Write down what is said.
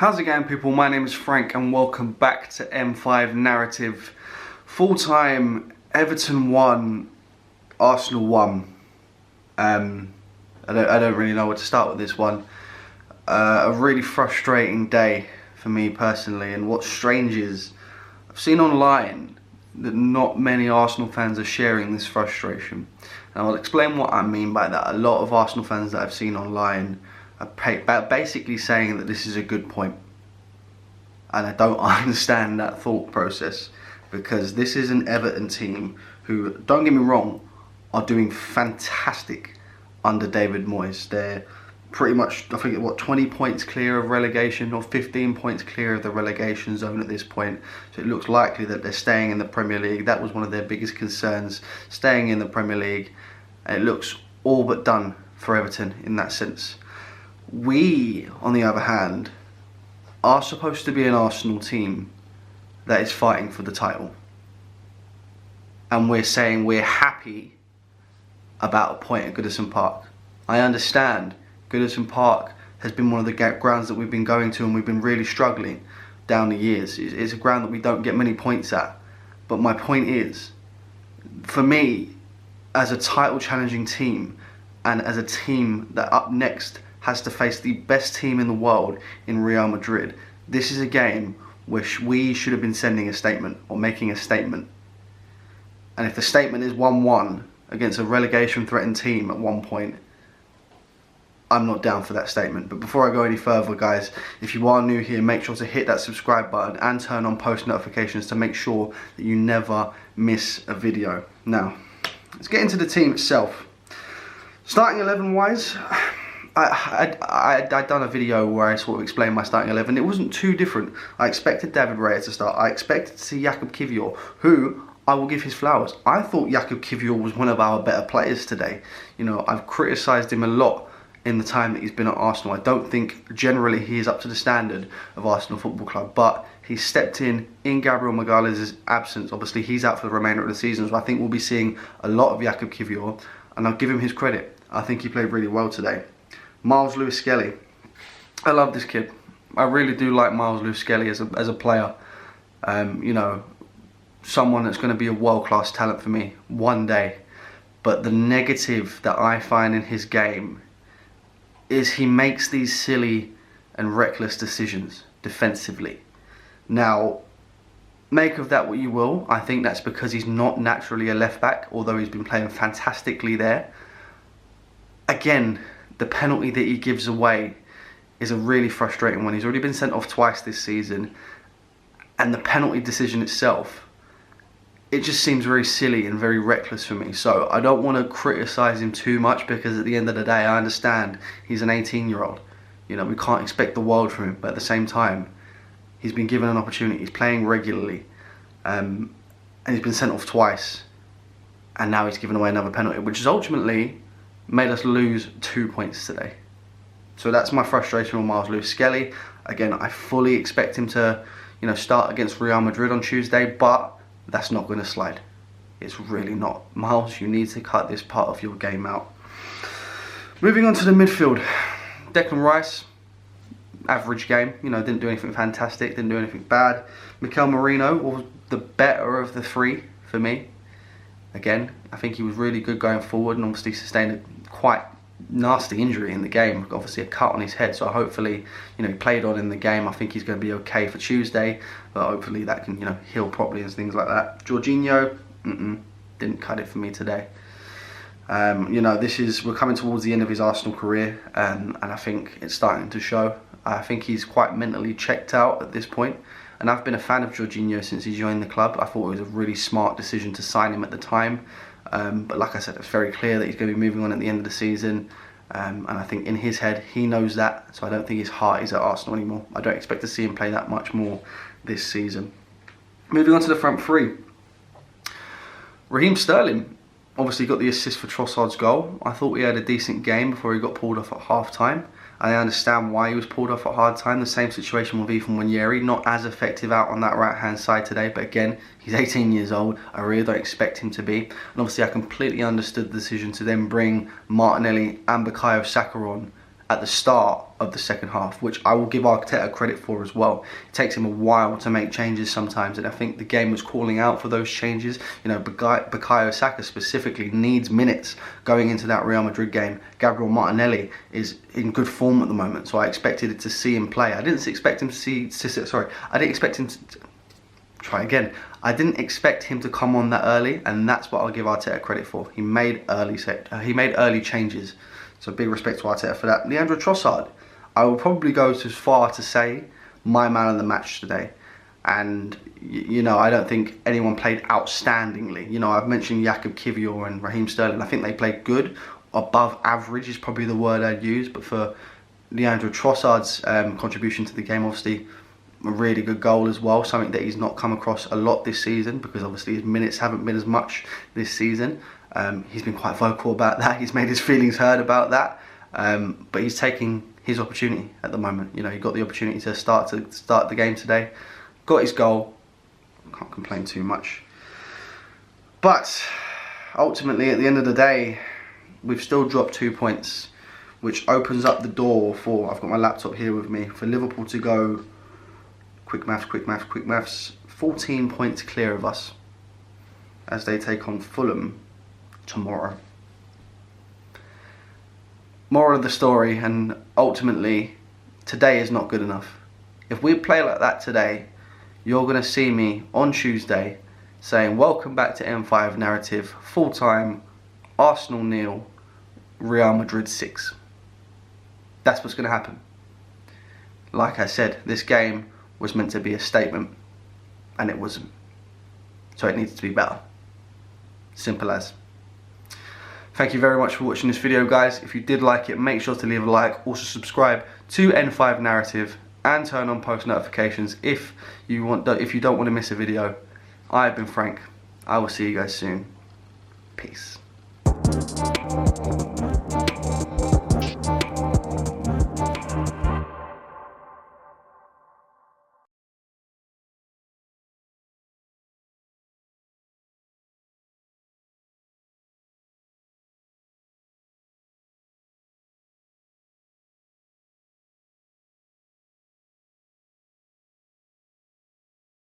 How's it going, people? My name is Frank and welcome back to M5 Narrative. Full time, Everton 1, Arsenal 1. I don't really know where to start with this one. A really frustrating day for me personally, and what's strange is I've seen online that not many Arsenal fans are sharing this frustration. And I'll explain what I mean by that. A lot of Arsenal fans that I've seen online are basically saying that this is a good point. And I don't understand that thought process, because this is an Everton team who, don't get me wrong, are doing fantastic under David Moyes. They're pretty much, I think, 20 points clear of relegation, or 15 points clear of the relegation zone at this point. So it looks likely that they're staying in the Premier League. That was one of their biggest concerns, staying in the Premier League. And it looks all but done for Everton in that sense. We, on the other hand, are supposed to be an Arsenal team that is fighting for the title. And we're saying we're happy about a point at Goodison Park. I understand Goodison Park has been one of the grounds that we've been going to and we've been really struggling down the years. It's a ground that we don't get many points at. But my point is, for me, as a title challenging team, and as a team that up next has to face the best team in the world in Real Madrid, this is a game where we should have been sending a statement, or making a statement. And if the statement is 1-1 against a relegation threatened team at one point, I'm not down for that statement. But before I go any further, guys, if you are new here, make sure to hit that subscribe button and turn on post notifications to make sure that you never miss a video. Now, let's get into the team itself. Starting 11 wise, I'd done a video where I sort of explained my starting 11. It wasn't too different. I expected David Raya to start. I expected to see Jakub Kiwior, who I will give his flowers. I thought Jakub Kiwior was one of our better players today. You know, I've criticised him a lot in the time that he's been at Arsenal. I don't think generally he is up to the standard of Arsenal Football Club, but he stepped in Gabriel Magalhaes' absence. Obviously, he's out for the remainder of the season, so I think we'll be seeing a lot of Jakub Kiwior, and I'll give him his credit. I think he played really well today. Miles Lewis-Skelly. I love this kid. I really do like Miles Lewis-Skelly as a player. You know, someone that's going to be a world-class talent for me one day. But the negative that I find in his game is he makes these silly and reckless decisions defensively. Now, make of that what you will. I think that's because he's not naturally a left back, although he's been playing fantastically there. Again, the penalty that he gives away is a really frustrating one. He's already been sent off twice this season, and the penalty decision itself, it just seems very silly and very reckless for me. So I don't want to criticise him too much, because at the end of the day, I understand he's an 18-year-old. You know, we can't expect the world from him, but at the same time, he's been given an opportunity. He's playing regularly, and he's been sent off twice, and now he's given away another penalty, which has ultimately made us lose 2 points today. So that's my frustration with Miles Lewis-Skelly. Again, I fully expect him to, you know, start against Real Madrid on Tuesday, but that's not going to slide. It's really not. Miles, you need to cut this part of your game out. Moving on to the midfield. Declan Rice, average game. You know, didn't do anything fantastic, didn't do anything bad. Mikel Merino was the better of the three for me. Again, I think he was really good going forward, and obviously sustained a quite nasty injury in the game. Obviously a cut on his head, so hopefully, you know, he played on in the game. I think he's going to be okay for Tuesday, but hopefully that can, you know, heal properly and things like that. Jorginho, didn't cut it for me today. You know, we're coming towards the end of his Arsenal career, and I think it's starting to show. I think he's quite mentally checked out at this point. And I've been a fan of Jorginho since he joined the club. I thought it was a really smart decision to sign him at the time. But like I said, it's very clear that he's going to be moving on at the end of the season. And I think in his head, he knows that. So I don't think his heart is at Arsenal anymore. I don't expect to see him play that much more this season. Moving on to the front three. Raheem Sterling obviously got the assist for Trossard's goal. I thought he had a decent game before he got pulled off at half-time. I understand why he was pulled off at hard time. The same situation with Ethan Nwaneri, not as effective out on that right hand side today, but again, he's 18 years old. I really don't expect him to be. And obviously I completely understood the decision to then bring Martinelli and Bukayo Saka on at the start of the second half, which I will give Arteta credit for as well. It takes him a while to make changes sometimes, and I think the game was calling out for those changes. You know, Bukayo Saka specifically needs minutes going into that Real Madrid game. Gabriel Martinelli is in good form at the moment, so I expected to see him play. I didn't expect him I didn't expect him to come on that early, and that's what I'll give Arteta credit for. He made early changes. So big respect to Arteta for that. Leandro Trossard, I will probably go as far to say my man of the match today. And, you know, I don't think anyone played outstandingly. You know, I've mentioned Jakub Kiwior and Raheem Sterling. I think they played good. Above average is probably the word I'd use. But for Leandro Trossard's contribution to the game, obviously, a really good goal as well. Something that he's not come across a lot this season, because obviously his minutes haven't been as much this season. He's been quite vocal about that. He's made his feelings heard about that. But he's taking his opportunity at the moment. You know, he got the opportunity to start the game today. Got his goal. Can't complain too much. But ultimately, at the end of the day, we've still dropped 2 points, which opens up the door for, I've got my laptop here with me, for Liverpool to go, quick maths, 14 points clear of us as they take on Fulham tomorrow. Moral of the story, and ultimately, today is not good enough. If we play like that today, you're going to see me on Tuesday saying, welcome back to M5 Narrative, full time, Arsenal 0, Real Madrid 6. That's what's going to happen. Like I said, this game was meant to be a statement, and it wasn't. So it needs to be better. Simple as. Thank you very much for watching this video, guys. If you did like it, make sure to leave a like. Also subscribe to N5 Narrative and turn on post notifications if you don't want to miss a video. I've been Frank. I will see you guys soon. Peace.